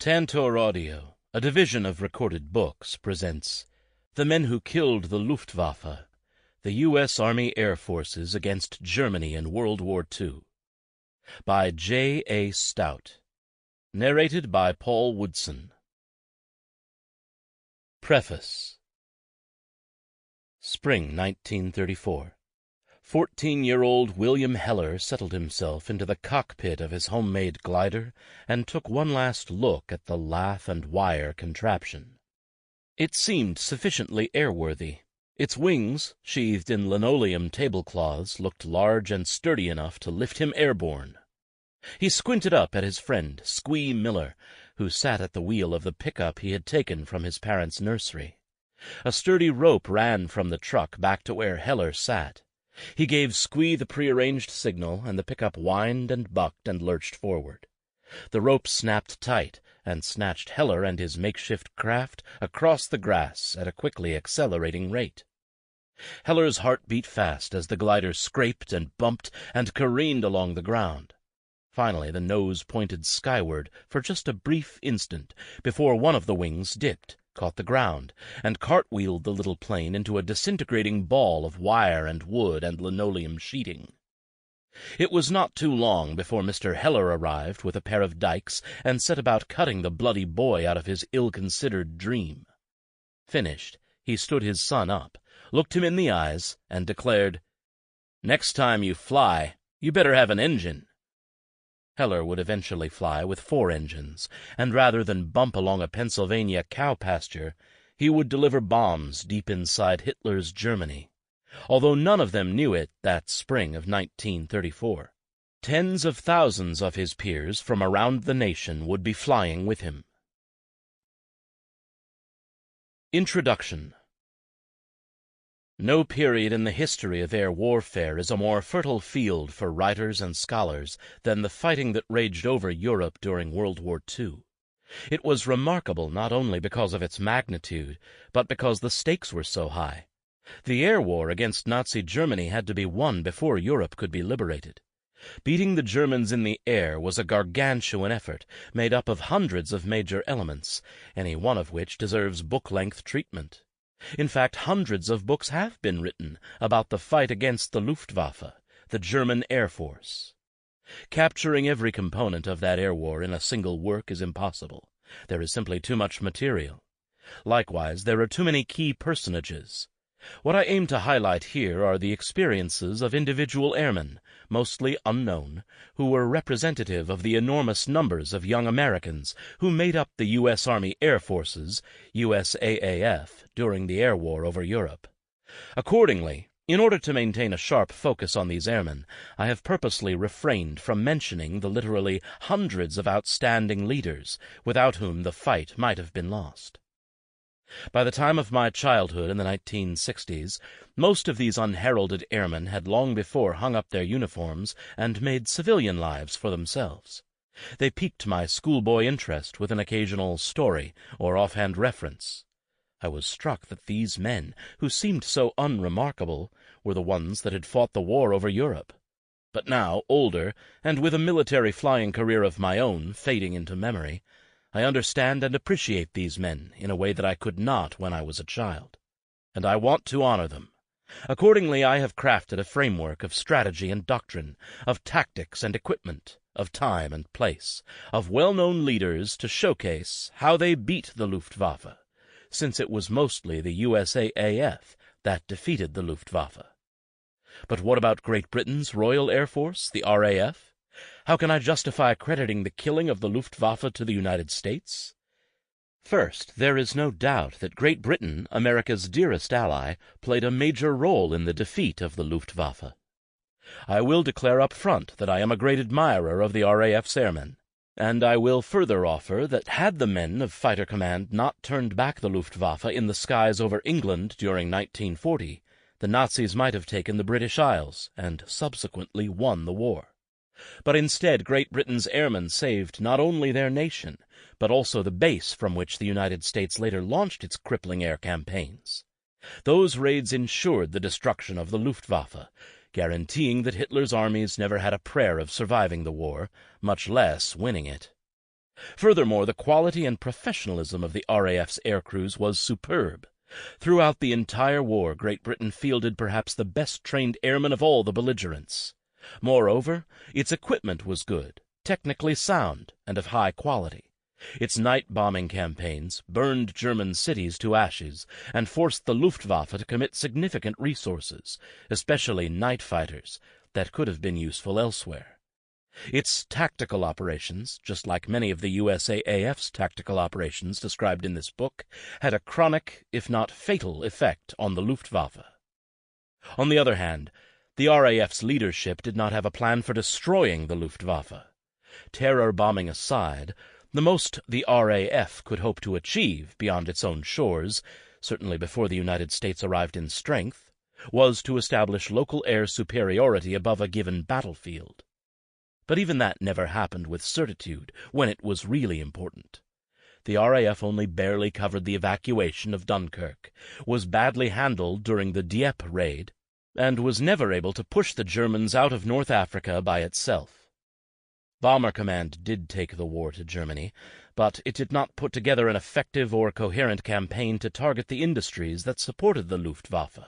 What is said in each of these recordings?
Tantor Audio, a division of Recorded Books, presents The Men Who Killed the Luftwaffe, the U.S. Army Air Forces Against Germany in World War II, by J. A. Stout, narrated by Paul Woodson. Preface. Spring 1934. 14-year-old William Heller settled himself into the cockpit of his homemade glider and took one last look at the lath and wire contraption. It seemed sufficiently airworthy. Its wings, sheathed in linoleum tablecloths, looked large and sturdy enough to lift him airborne. He squinted up at his friend, Squee Miller, who sat at the wheel of the pickup he had taken from his parents' nursery. A sturdy rope ran from the truck back to where Heller sat. He gave Squee the prearranged signal, and the pickup whined and bucked and lurched forward. The rope snapped tight and snatched Heller and his makeshift craft across the grass at a quickly accelerating rate. Heller's heart beat fast as the glider scraped and bumped and careened along the ground. Finally, the nose pointed skyward for just a brief instant before one of the wings dipped, caught the ground, and cartwheeled the little plane into a disintegrating ball of wire and wood and linoleum sheeting. It was not too long before Mr. Heller arrived with a pair of dikes and set about cutting the bloody boy out of his ill-considered dream. Finished, he stood his son up, looked him in the eyes, and declared, "Next time you fly, you better have an engine." Heller would eventually fly with 4 engines, and rather than bump along a Pennsylvania cow pasture, he would deliver bombs deep inside Hitler's Germany, although none of them knew it that spring of 1934. Tens of thousands of his peers from around the nation would be flying with him. Introduction. No period in the history of air warfare is a more fertile field for writers and scholars than the fighting that raged over Europe during World War II. It was remarkable not only because of its magnitude, but because the stakes were so high. The air war against Nazi Germany had to be won before Europe could be liberated. Beating the Germans in the air was a gargantuan effort made up of hundreds of major elements, any one of which deserves book-length treatment. In fact, hundreds of books have been written about the fight against the Luftwaffe, the German Air Force. Capturing every component of that air war in a single work is impossible. There is simply too much material. Likewise, there are too many key personages. What I aim to highlight here are the experiences of individual airmen, mostly unknown, who were representative of the enormous numbers of young Americans who made up the U.S. Army Air Forces, USAAF, during the air war over Europe. Accordingly, in order to maintain a sharp focus on these airmen, I have purposely refrained from mentioning the literally hundreds of outstanding leaders without whom the fight might have been lost. By the time of my childhood in the 1960s, most of these unheralded airmen had long before hung up their uniforms and made civilian lives for themselves. They piqued my schoolboy interest with an occasional story or offhand reference. I was struck that these men, who seemed so unremarkable, were the ones that had fought the war over Europe. But now, older, and with a military flying career of my own fading into memory, I understand and appreciate these men in a way that I could not when I was a child, and I want to honor them. Accordingly, I have crafted a framework of strategy and doctrine, of tactics and equipment, of time and place, of well-known leaders to showcase how they beat the Luftwaffe, since it was mostly the USAAF that defeated the Luftwaffe. But what about Great Britain's Royal Air Force, the RAF? How can I justify crediting the killing of the Luftwaffe to the United States? First, there is no doubt that Great Britain, America's dearest ally, played a major role in the defeat of the Luftwaffe. I will declare up front that I am a great admirer of the RAF's airmen, and I will further offer that had the men of Fighter Command not turned back the Luftwaffe in the skies over England during 1940, the Nazis might have taken the British Isles and subsequently won the war. But instead, Great Britain's airmen saved not only their nation, but also the base from which the United States later launched its crippling air campaigns. Those raids ensured the destruction of the Luftwaffe, guaranteeing that Hitler's armies never had a prayer of surviving the war, much less winning it. Furthermore, the quality and professionalism of the RAF's air crews was superb. Throughout the entire war, Great Britain fielded perhaps the best-trained airmen of all the belligerents. Moreover, its equipment was good, technically sound, and of high quality. Its night bombing campaigns burned German cities to ashes and forced the Luftwaffe to commit significant resources, especially night fighters, that could have been useful elsewhere. Its tactical operations, just like many of the USAAF's tactical operations described in this book, had a chronic, if not fatal, effect on the Luftwaffe. On the other hand, the RAF's leadership did not have a plan for destroying the Luftwaffe. Terror bombing aside, the most the RAF could hope to achieve beyond its own shores, certainly before the United States arrived in strength, was to establish local air superiority above a given battlefield. But even that never happened with certitude when it was really important. The RAF only barely covered the evacuation of Dunkirk, was badly handled during the Dieppe raid, and was never able to push the Germans out of North Africa by itself. Bomber Command did take the war to Germany, but it did not put together an effective or coherent campaign to target the industries that supported the Luftwaffe.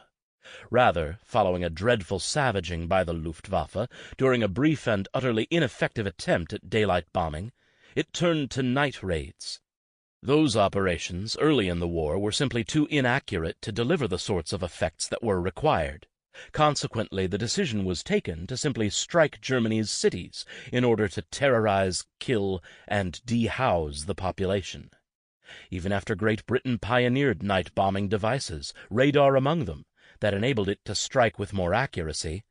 Rather, following a dreadful savaging by the Luftwaffe during a brief and utterly ineffective attempt at daylight bombing, it turned to night raids. Those operations, early in the war, were simply too inaccurate to deliver the sorts of effects that were required. Consequently, the decision was taken to simply strike Germany's cities in order to terrorize, kill, and dehouse the population. Even after Great Britain pioneered night bombing devices, radar among them, that enabled it to strike with more accuracy,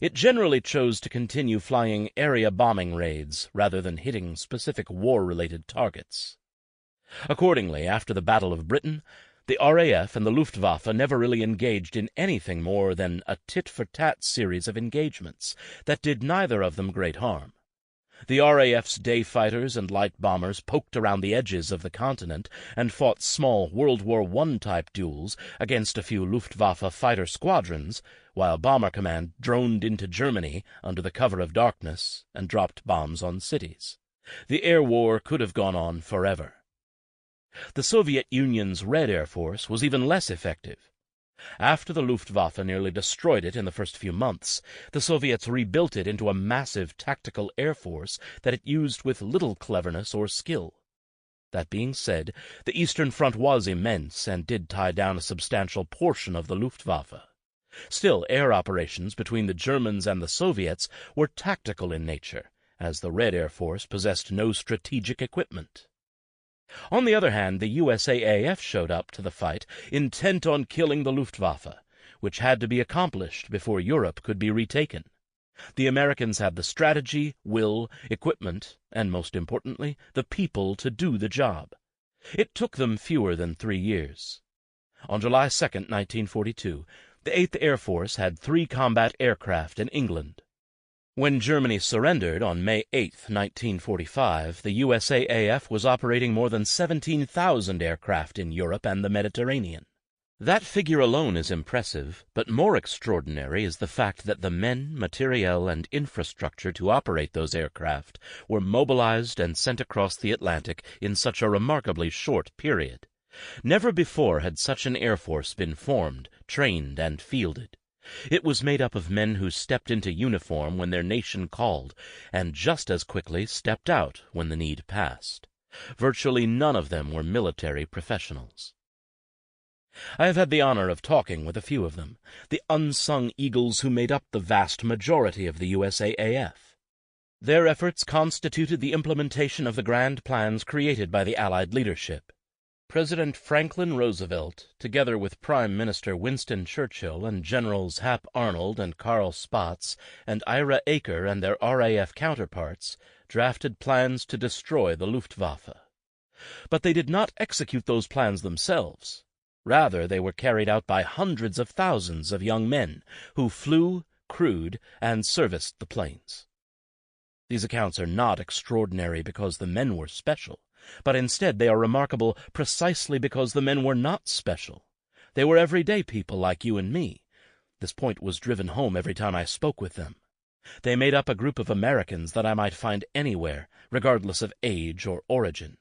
it generally chose to continue flying area bombing raids rather than hitting specific war-related targets. Accordingly, after the Battle of Britain, the RAF and the Luftwaffe never really engaged in anything more than a tit-for-tat series of engagements that did neither of them great harm. The RAF's day fighters and light bombers poked around the edges of the continent and fought small World War I-type duels against a few Luftwaffe fighter squadrons, while Bomber Command droned into Germany under the cover of darkness and dropped bombs on cities. The air war could have gone on forever. The Soviet Union's Red Air Force was even less effective. After the Luftwaffe nearly destroyed it in the first few months, the Soviets rebuilt it into a massive tactical air force that it used with little cleverness or skill. That being said, the Eastern Front was immense and did tie down a substantial portion of the Luftwaffe. Still, air operations between the Germans and the Soviets were tactical in nature, as the Red Air Force possessed no strategic equipment. On the other hand, the USAAF showed up to the fight intent on killing the Luftwaffe, which had to be accomplished before Europe could be retaken. The Americans had the strategy, will, equipment, and most importantly, the people to do the job. It took them fewer than 3 years. On July 2, 1942, the 8th Air Force had 3 combat aircraft in England. When Germany surrendered on May 8, 1945, the USAAF was operating more than 17,000 aircraft in Europe and the Mediterranean. That figure alone is impressive, but more extraordinary is the fact that the men, materiel, and infrastructure to operate those aircraft were mobilized and sent across the Atlantic in such a remarkably short period. Never before had such an air force been formed, trained, and fielded. It was made up of men who stepped into uniform when their nation called, and just as quickly stepped out when the need passed. Virtually none of them were military professionals. I have had the honor of talking with a few of them, the unsung eagles who made up the vast majority of the USAAF. Their efforts constituted the implementation of the grand plans created by the Allied leadership. President Franklin Roosevelt, together with Prime Minister Winston Churchill and Generals Hap Arnold and Karl Spaatz and Ira Eaker and their RAF counterparts, drafted plans to destroy the Luftwaffe. But they did not execute those plans themselves. Rather, they were carried out by hundreds of thousands of young men who flew, crewed, and serviced the planes. These accounts are not extraordinary because the men were special, but instead they are remarkable precisely because the men were not special. They were everyday people like you and me. This point was driven home every time I spoke with them. They made up a group of Americans that I might find anywhere, regardless of age or origin.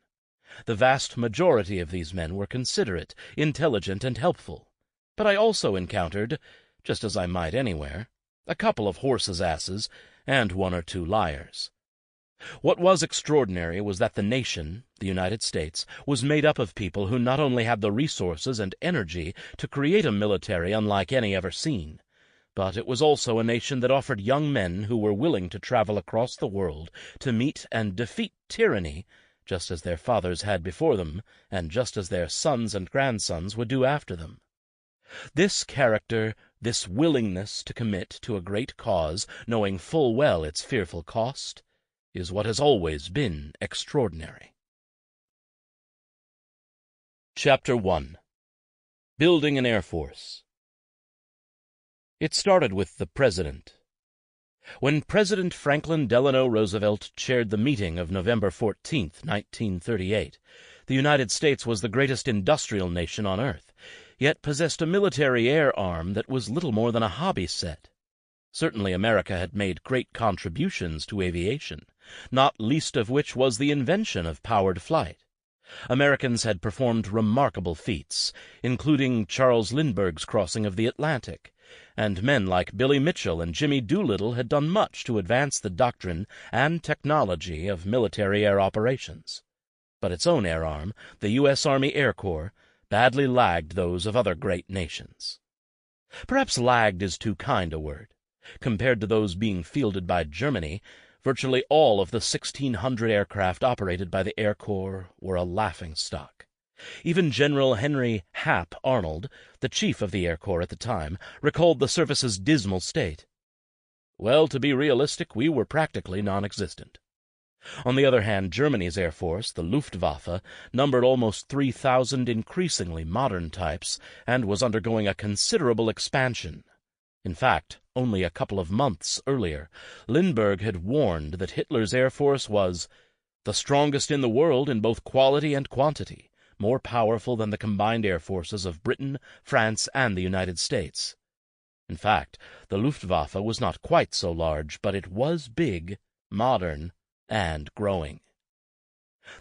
The vast majority of these men were considerate, intelligent, and helpful. But I also encountered, just as I might anywhere, a couple of horses' asses and one or two liars. What was extraordinary was that the nation, the United States, was made up of people who not only had the resources and energy to create a military unlike any ever seen, but it was also a nation that offered young men who were willing to travel across the world to meet and defeat tyranny, just as their fathers had before them, and just as their sons and grandsons would do after them. This character, this willingness to commit to a great cause, knowing full well its fearful cost, is what has always been extraordinary. Chapter 1. Building an Air Force. It started with the President. When President Franklin Delano Roosevelt chaired the meeting of November 14, 1938, the United States was the greatest industrial nation on earth, yet possessed a military air arm that was little more than a hobby set. Certainly America had made great contributions to aviation, not least of which was the invention of powered flight. Americans had performed remarkable feats, including Charles Lindbergh's crossing of the Atlantic, and men like Billy Mitchell and Jimmy Doolittle had done much to advance the doctrine and technology of military air operations. But its own air arm, the U.S. Army Air Corps, badly lagged those of other great nations. Perhaps lagged is too kind a word. Compared to those being fielded by Germany, virtually all of the 1,600 aircraft operated by the Air Corps were a laughingstock. Even General Henry Hap Arnold, the chief of the Air Corps at the time, recalled the service's dismal state. Well, to be realistic, we were practically non-existent. On the other hand, Germany's Air Force, the Luftwaffe, numbered almost 3,000 increasingly modern types and was undergoing a considerable expansion. In fact, only a couple of months earlier, Lindbergh had warned that Hitler's Air Force was the strongest in the world in both quality and quantity, more powerful than the combined air forces of Britain, France, and the United States. In fact, the Luftwaffe was not quite so large, but it was big, modern, and growing.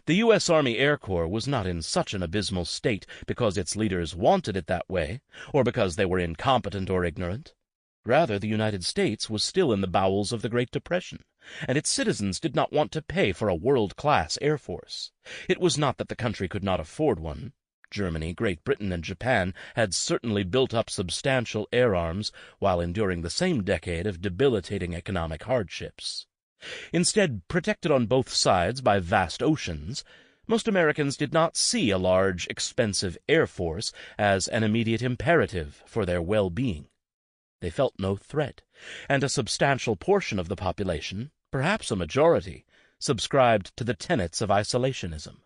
The U.S. Army Air Corps was not in such an abysmal state because its leaders wanted it that way, or because they were incompetent or ignorant. Rather, the United States was still in the bowels of the Great Depression, and its citizens did not want to pay for a world-class air force. It was not that the country could not afford one. Germany, Great Britain, and Japan had certainly built up substantial air arms while enduring the same decade of debilitating economic hardships. Instead, protected on both sides by vast oceans, most Americans did not see a large, expensive air force as an immediate imperative for their well-being. They felt no threat, and a substantial portion of the population, perhaps a majority, subscribed to the tenets of isolationism.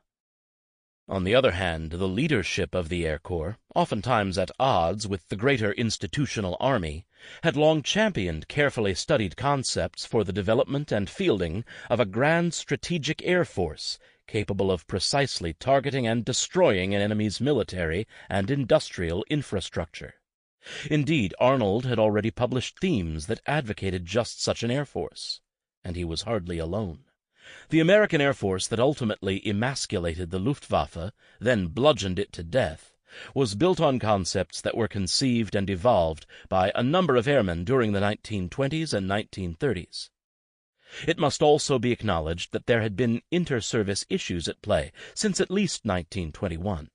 On the other hand, the leadership of the Air Corps, oftentimes at odds with the greater institutional army, had long championed carefully studied concepts for the development and fielding of a grand strategic air force capable of precisely targeting and destroying an enemy's military and industrial infrastructure. Indeed, Arnold had already published themes that advocated just such an air force, and he was hardly alone. The American Air Force that ultimately emasculated the Luftwaffe, then bludgeoned it to death, was built on concepts that were conceived and evolved by a number of airmen during the 1920s and 1930s. It must also be acknowledged that there had been inter-service issues at play since at least 1921.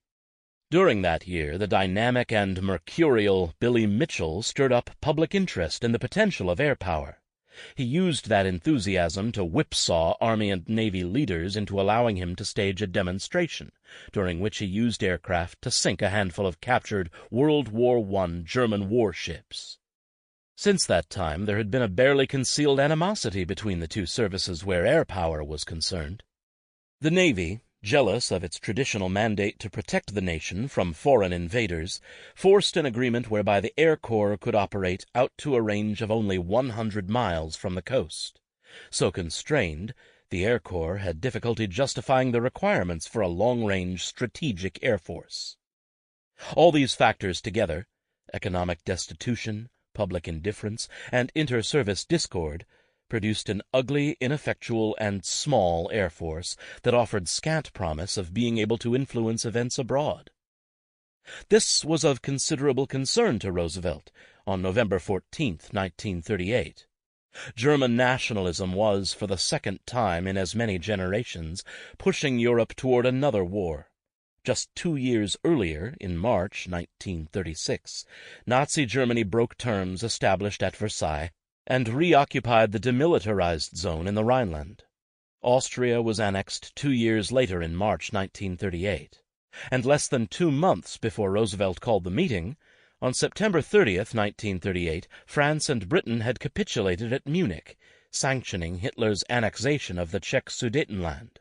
During that year, the dynamic and mercurial Billy Mitchell stirred up public interest in the potential of air power. He used that enthusiasm to whipsaw Army and Navy leaders into allowing him to stage a demonstration, during which he used aircraft to sink a handful of captured World War I German warships. Since that time, there had been a barely concealed animosity between the two services where air power was concerned. The Navy, jealous of its traditional mandate to protect the nation from foreign invaders, forced an agreement whereby the Air Corps could operate out to a range of only 100 miles from the coast. So constrained, the Air Corps had difficulty justifying the requirements for a long-range strategic air force. All these factors together, economic destitution, public indifference, and inter-service discord, produced an ugly, ineffectual, and small Air Force that offered scant promise of being able to influence events abroad. This was of considerable concern to Roosevelt on November 14, 1938. German nationalism was, for the second time in as many generations, pushing Europe toward another war. Just 2 years earlier, in March 1936, Nazi Germany broke terms established at Versailles and reoccupied the demilitarized zone in the Rhineland. Austria was annexed 2 years later in March 1938, and less than 2 months before Roosevelt called the meeting, on September 30, 1938, France and Britain had capitulated at Munich, sanctioning Hitler's annexation of the Czech Sudetenland.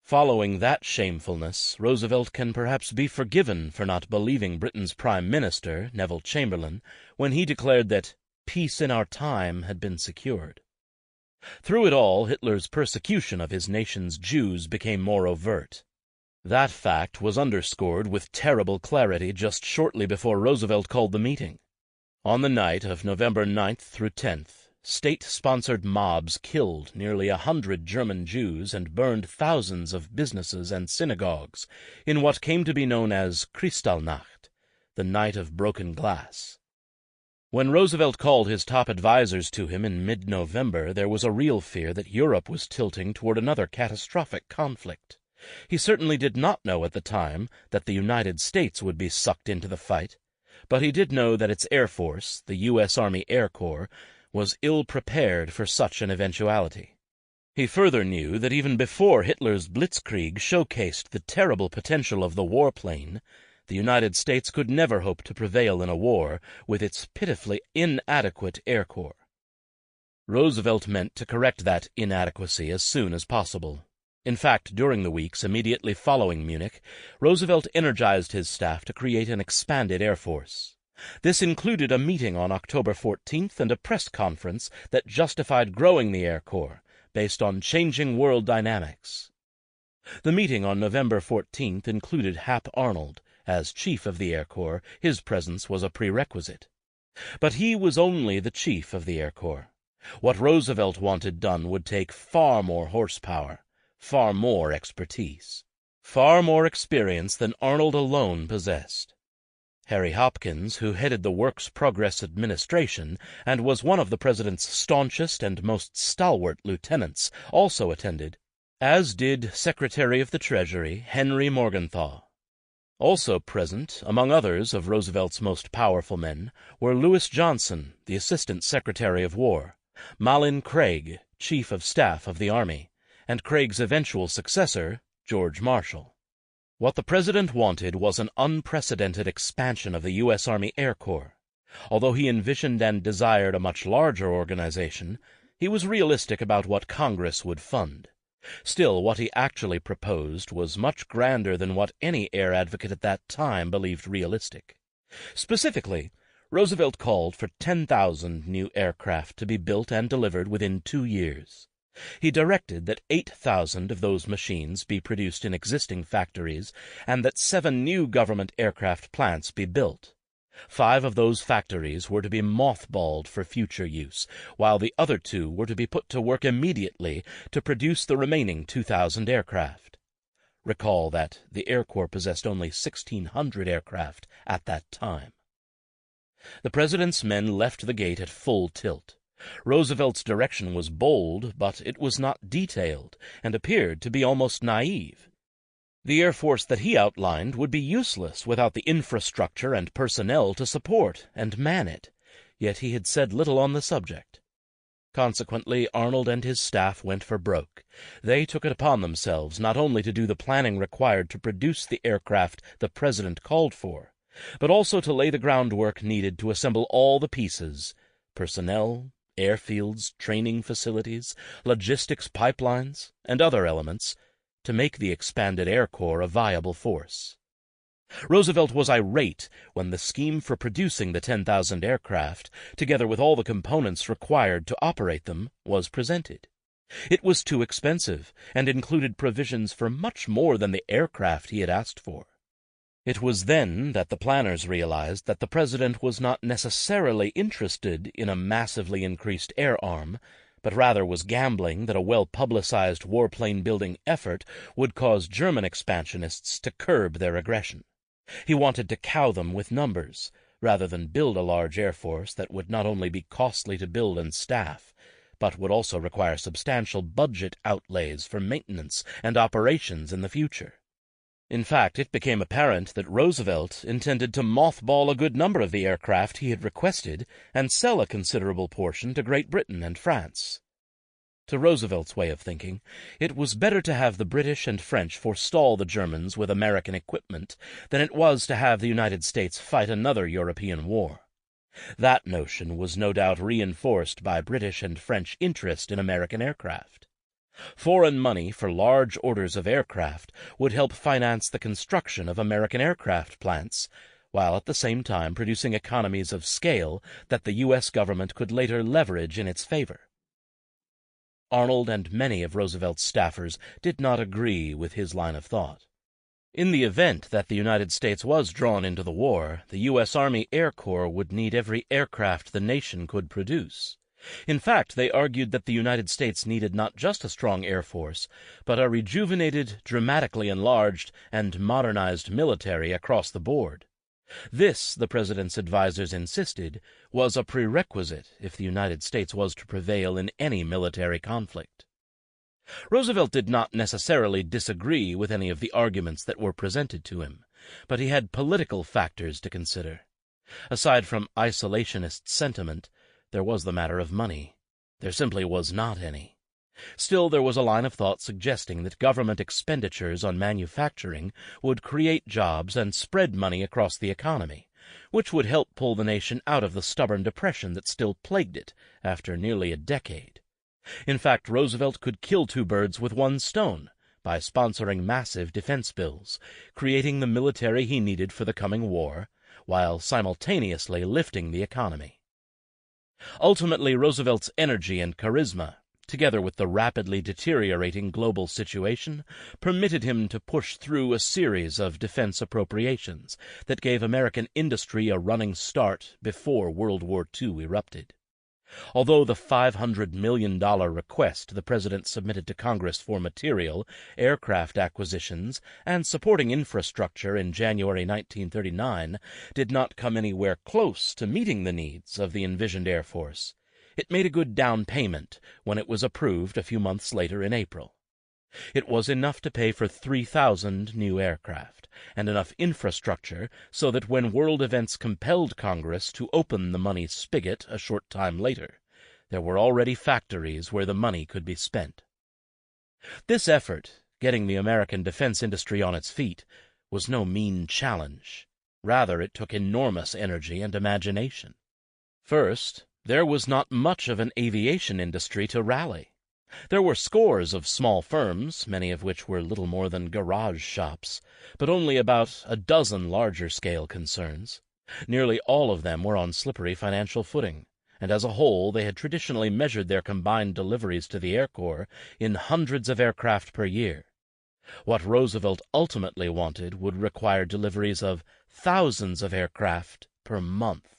Following that shamefulness, Roosevelt can perhaps be forgiven for not believing Britain's Prime Minister, Neville Chamberlain, when he declared that peace in our time had been secured. Through it all, Hitler's persecution of his nation's Jews became more overt. That fact was underscored with terrible clarity just shortly before Roosevelt called the meeting. On the night of November 9th through 10th, state-sponsored mobs killed nearly 100 German Jews and burned thousands of businesses and synagogues in what came to be known as Kristallnacht, the Night of Broken Glass. When Roosevelt called his top advisers to him in mid-November, there was a real fear that Europe was tilting toward another catastrophic conflict. He certainly did not know at the time that the United States would be sucked into the fight, but he did know that its Air Force, the U.S. Army Air Corps, was ill-prepared for such an eventuality. He further knew that even before Hitler's blitzkrieg showcased the terrible potential of the warplane, the United States could never hope to prevail in a war with its pitifully inadequate Air Corps. Roosevelt meant to correct that inadequacy as soon as possible. In fact, during the weeks immediately following Munich, Roosevelt energized his staff to create an expanded Air Force. This included a meeting on October 14th and a press conference that justified growing the Air Corps based on changing world dynamics. The meeting on November 14th included Hap Arnold. As chief of the Air Corps, his presence was a prerequisite. But he was only the chief of the Air Corps. What Roosevelt wanted done would take far more horsepower, far more expertise, far more experience than Arnold alone possessed. Harry Hopkins, who headed the Works Progress Administration and was one of the president's staunchest and most stalwart lieutenants, also attended, as did Secretary of the Treasury Henry Morgenthau. Also present, among others of Roosevelt's most powerful men, were Lewis Johnson, the Assistant Secretary of War, Malin Craig, Chief of Staff of the Army, and Craig's eventual successor, George Marshall. What the President wanted was an unprecedented expansion of the U.S. Army Air Corps. Although he envisioned and desired a much larger organization, he was realistic about what Congress would fund. Still, what he actually proposed was much grander than what any air advocate at that time believed realistic. Specifically, Roosevelt called for 10,000 new aircraft to be built and delivered within 2 years. He directed that 8,000 of those machines be produced in existing factories and that 7 new government aircraft plants be built. 5 of those factories were to be mothballed for future use, while the other 2 were to be put to work immediately to produce the remaining 2,000 aircraft. Recall that the Air Corps possessed only 1,600 aircraft at that time. The President's men left the gate at full tilt. Roosevelt's direction was bold, but it was not detailed, and appeared to be almost naive. The Air Force that he outlined would be useless without the infrastructure and personnel to support and man it, yet he had said little on the subject. Consequently, Arnold and his staff went for broke. They took it upon themselves not only to do the planning required to produce the aircraft the President called for, but also to lay the groundwork needed to assemble all the pieces: personnel, airfields, training facilities, logistics pipelines, and other elements, to make the expanded Air Corps a viable force. Roosevelt was irate when the scheme for producing the 10,000 aircraft, together with all the components required to operate them, was presented. It was too expensive, and included provisions for much more than the aircraft he had asked for. It was then that the planners realized that the President was not necessarily interested in a massively increased air arm, but rather was gambling that a well-publicized warplane-building effort would cause German expansionists to curb their aggression. He wanted to cow them with numbers, rather than build a large air force that would not only be costly to build and staff, but would also require substantial budget outlays for maintenance and operations in the future. In fact, it became apparent that Roosevelt intended to mothball a good number of the aircraft he had requested and sell a considerable portion to Great Britain and France. To Roosevelt's way of thinking, it was better to have the British and French forestall the Germans with American equipment than it was to have the United States fight another European war. That notion was no doubt reinforced by British and French interest in American aircraft. Foreign money for large orders of aircraft would help finance the construction of American aircraft plants, while at the same time producing economies of scale that the U.S. government could later leverage in its favor. Arnold and many of Roosevelt's staffers did not agree with his line of thought. In the event that the United States was drawn into the war, the U.S. Army Air Corps would need every aircraft the nation could produce. In fact, they argued that the United States needed not just a strong air force, but a rejuvenated, dramatically enlarged, and modernized military across the board. This, the president's advisers insisted, was a prerequisite if the United States was to prevail in any military conflict. Roosevelt did not necessarily disagree with any of the arguments that were presented to him, but he had political factors to consider. Aside from isolationist sentiment, there was the matter of money. There simply was not any. Still, there was a line of thought suggesting that government expenditures on manufacturing would create jobs and spread money across the economy, which would help pull the nation out of the stubborn depression that still plagued it after nearly a decade. In fact, Roosevelt could kill two birds with one stone by sponsoring massive defense bills, creating the military he needed for the coming war, while simultaneously lifting the economy. Ultimately, Roosevelt's energy and charisma, together with the rapidly deteriorating global situation, permitted him to push through a series of defense appropriations that gave American industry a running start before World War II erupted. Although the $500 million request the president submitted to Congress for materiel, aircraft acquisitions, and supporting infrastructure in January 1939 did not come anywhere close to meeting the needs of the envisioned Air Force, it made a good down payment when it was approved a few months later in April. It was enough to pay for 3,000 new aircraft, and enough infrastructure so that when world events compelled Congress to open the money spigot a short time later, there were already factories where the money could be spent. This effort, getting the American defense industry on its feet, was no mean challenge. Rather, it took enormous energy and imagination. First, there was not much of an aviation industry to rally. There were scores of small firms, many of which were little more than garage shops, but only about a dozen larger-scale concerns. Nearly all of them were on slippery financial footing, and as a whole they had traditionally measured their combined deliveries to the Air Corps in hundreds of aircraft per year. What Roosevelt ultimately wanted would require deliveries of thousands of aircraft per month.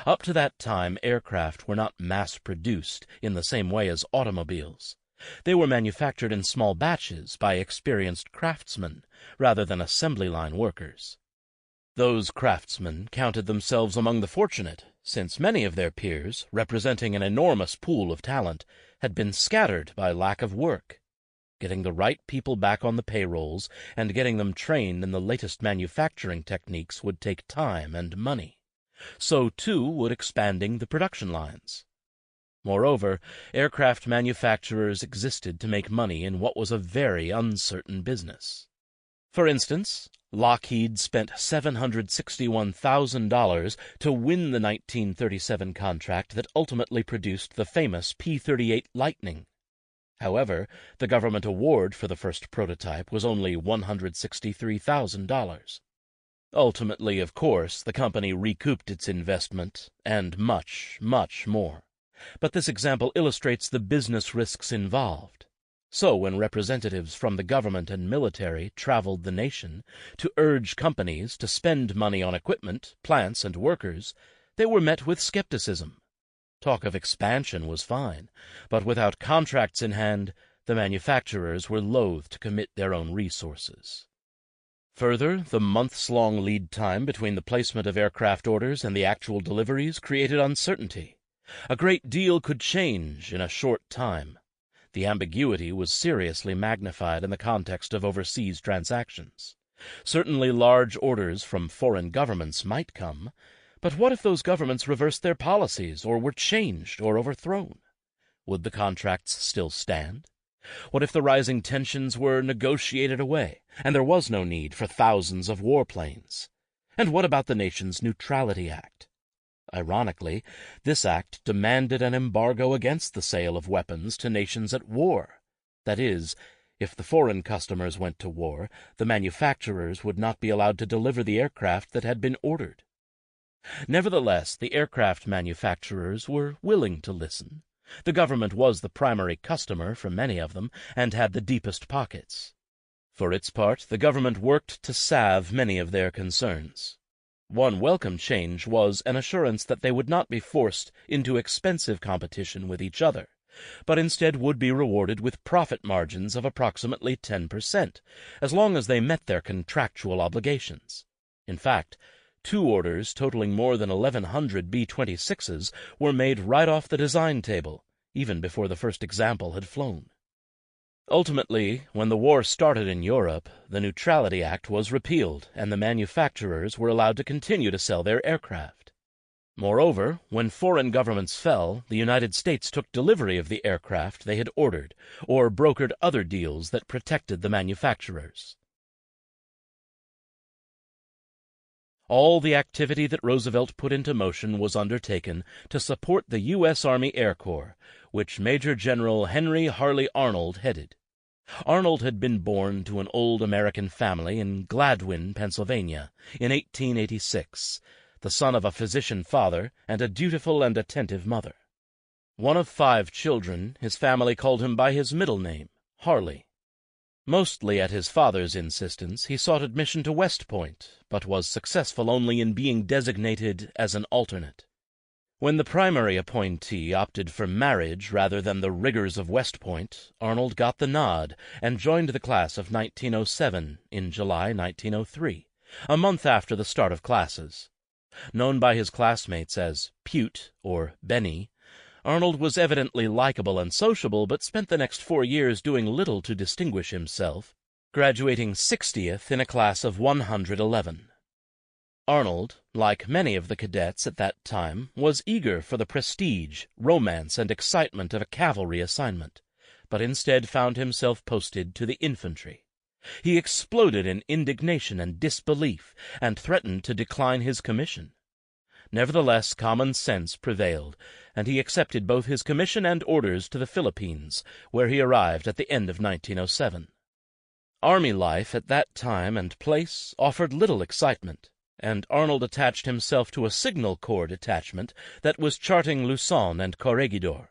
Up to that time, aircraft were not mass-produced in the same way as automobiles. They were manufactured in small batches by experienced craftsmen rather than assembly line workers. Those craftsmen counted themselves among the fortunate, since many of their peers, representing an enormous pool of talent, had been scattered by lack of work. Getting the right people back on the payrolls and getting them trained in the latest manufacturing techniques would take time and money. So, too, would expanding the production lines. Moreover, aircraft manufacturers existed to make money in what was a very uncertain business. For instance, Lockheed spent $761,000 to win the 1937 contract that ultimately produced the famous P-38 Lightning. However, the government award for the first prototype was only $163,000. Ultimately, of course, the company recouped its investment, and much, much more. But this example illustrates the business risks involved. So when representatives from the government and military traveled the nation to urge companies to spend money on equipment, plants, and workers, they were met with skepticism. Talk of expansion was fine, but without contracts in hand, the manufacturers were loath to commit their own resources. Further, the months-long lead time between the placement of aircraft orders and the actual deliveries created uncertainty. A great deal could change in a short time. The ambiguity was seriously magnified in the context of overseas transactions. Certainly large orders from foreign governments might come, but what if those governments reversed their policies or were changed or overthrown? Would the contracts still stand? What if the rising tensions were negotiated away, and there was no need for thousands of warplanes? And what about the nation's Neutrality Act? Ironically, this act demanded an embargo against the sale of weapons to nations at war. That is, if the foreign customers went to war, the manufacturers would not be allowed to deliver the aircraft that had been ordered. Nevertheless, the aircraft manufacturers were willing to listen. The government was the primary customer for many of them, and had the deepest pockets. For its part, the government worked to salve many of their concerns. One welcome change was an assurance that they would not be forced into expensive competition with each other, but instead would be rewarded with profit margins of approximately 10%, as long as they met their contractual obligations. In fact, 2 orders totaling more than 1,100 B-26s were made right off the design table, even before the first example had flown. Ultimately, when the war started in Europe, the Neutrality Act was repealed, and the manufacturers were allowed to continue to sell their aircraft. Moreover, when foreign governments fell, the United States took delivery of the aircraft they had ordered, or brokered other deals that protected the manufacturers. All the activity that Roosevelt put into motion was undertaken to support the U.S. Army Air Corps, which Major General Henry Harley Arnold headed. Arnold had been born to an old American family in Gladwin, Pennsylvania, in 1886, the son of a physician father and a dutiful and attentive mother. One of 5 children, his family called him by his middle name, Harley. Mostly at his father's insistence, he sought admission to West Point, but was successful only in being designated as an alternate. When the primary appointee opted for marriage rather than the rigors of West Point, Arnold got the nod and joined the class of 1907 in July 1903, a month after the start of classes. Known by his classmates as Pute or Benny, Arnold was evidently likable and sociable, but spent the next 4 years doing little to distinguish himself, graduating 60th in a class of 111. Arnold, like many of the cadets at that time, was eager for the prestige, romance, and excitement of a cavalry assignment, but instead found himself posted to the infantry. He exploded in indignation and disbelief, and threatened to decline his commission. Nevertheless, common sense prevailed, and he accepted both his commission and orders to the Philippines, where he arrived at the end of 1907. Army life at that time and place offered little excitement, and Arnold attached himself to a signal corps detachment that was charting Luzon and Corregidor.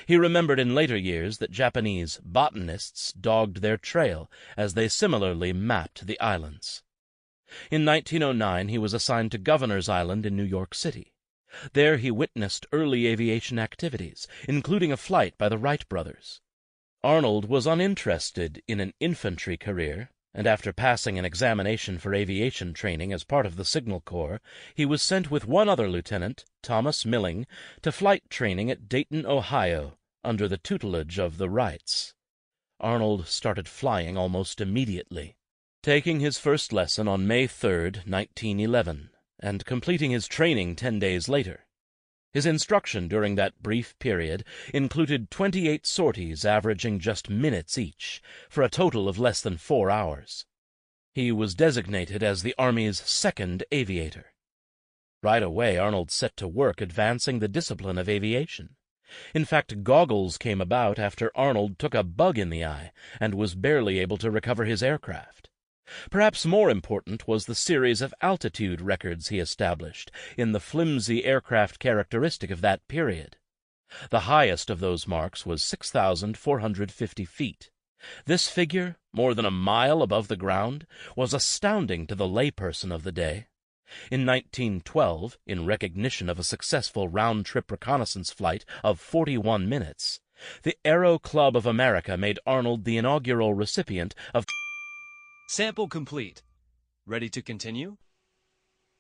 He remembered in later years that Japanese botanists dogged their trail as they similarly mapped the islands. In 1909 he was assigned to Governor's Island in New York City. There he witnessed early aviation activities, including a flight by the Wright brothers. Arnold was uninterested in an infantry career, and after passing an examination for aviation training as part of the Signal Corps, he was sent with one other lieutenant, Thomas Milling, to flight training at Dayton, Ohio, under the tutelage of the Wrights. Arnold started flying almost immediately, taking his first lesson on May 3, 1911, and completing his training 10 days later. His instruction during that brief period included 28 sorties averaging just minutes each, for a total of less than 4 hours. He was designated as the Army's second aviator. Right away, Arnold set to work advancing the discipline of aviation. In fact, goggles came about after Arnold took a bug in the eye and was barely able to recover his aircraft. Perhaps more important was the series of altitude records he established in the flimsy aircraft characteristic of that period. The highest of those marks was 6,450 feet. This figure, more than a mile above the ground, was astounding to the layperson of the day. In 1912, in recognition of a successful round-trip reconnaissance flight of 41 minutes, the Aero Club of America made Arnold the inaugural recipient of Sample complete. Ready to continue?